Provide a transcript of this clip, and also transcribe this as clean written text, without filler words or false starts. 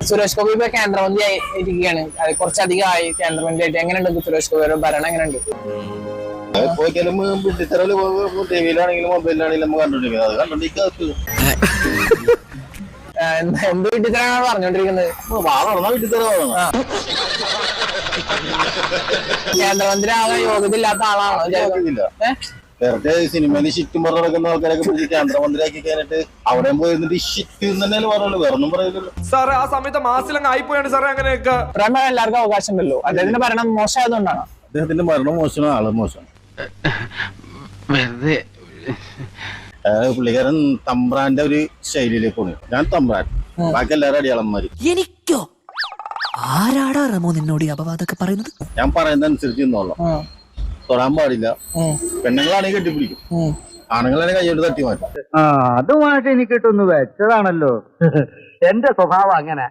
സുരേഷ് ഗോപി ഇപ്പൊ കേന്ദ്രമന്ത്രി ഇരിക്കുകയാണ്, കുറച്ചധികമായി കേന്ദ്രമന്ത്രിയായിട്ട്. എങ്ങനെയുണ്ട് സുരേഷ് ഗോപിയുടെ ഭരണം? എങ്ങനെയുണ്ട്? ടിവിയിലാണെങ്കിലും മൊബൈലിലാണെങ്കിലും നമ്മൾ കണ്ടോണ്ടിരിക്കുന്നത്. അത് കണ്ടോണ്ടിരിക്കുക എന്ത് വീട്ടിത്തരാണ് പറഞ്ഞോണ്ടിരിക്കുന്നത്? കേന്ദ്രമന്ത്രി ആകാൻ യോഗ്യത ഇല്ലാത്ത ആളാണോ? വെറുതെ സിനിമയിൽ ഷിറ്റും പറഞ്ഞു നടക്കുന്ന ആൾക്കാരൊക്കെ പിടിച്ച് കേന്ദ്രമന്ത്രിയാക്കി കഴിഞ്ഞിട്ട് അവിടെ പോയിരുന്നിട്ട് ഷിറ്റ് തന്നെ പറയുള്ളൂ, വേറൊന്നും പറയില്ലല്ലോ സാറേ. ആ സമയത്ത് മാസിലങ്ങ് ആയിപ്പോയാണ് സാറേ. അങ്ങനെയൊക്കെ എല്ലാവർക്കും അവകാശം ഉണ്ടല്ലോ. അദ്ദേഹത്തിന്റെ ഭരണം മോശമായതുകൊണ്ടാണ്. അദ്ദേഹത്തിന്റെ ഭരണം മോശമാണ്, ആള് മോശമാണ്. വെറുതെ പുള്ളിക്കാരൻ തമ്പ്രാന്റെ ഒരു ശൈലിയിലേക്ക് പോണു. ഞാൻ തമ്പ്രാൻ, ബാക്കി എല്ലാവരും അടിയാളന്മാര്. എനിക്കോ? ആരാടാ റമോ നിന്നോട് ഈ അപവാദമൊക്കെ പറയുന്നത്? ഞാൻ പറയുന്ന അനുസരിച്ച് നിന്നോളാം, തൊടാൻ പാടില്ല. പെണ്ണുങ്ങളാണെങ്കിൽ കെട്ടിപ്പിടിക്കും, ആണുങ്ങളാണെങ്കിൽ കൈയോട്ട് തട്ടി മാറ്റും. അതുമായിട്ട് എനിക്കിട്ടൊന്ന് വെച്ചതാണല്ലോ. എന്റെ സ്വഭാവം അങ്ങനെ.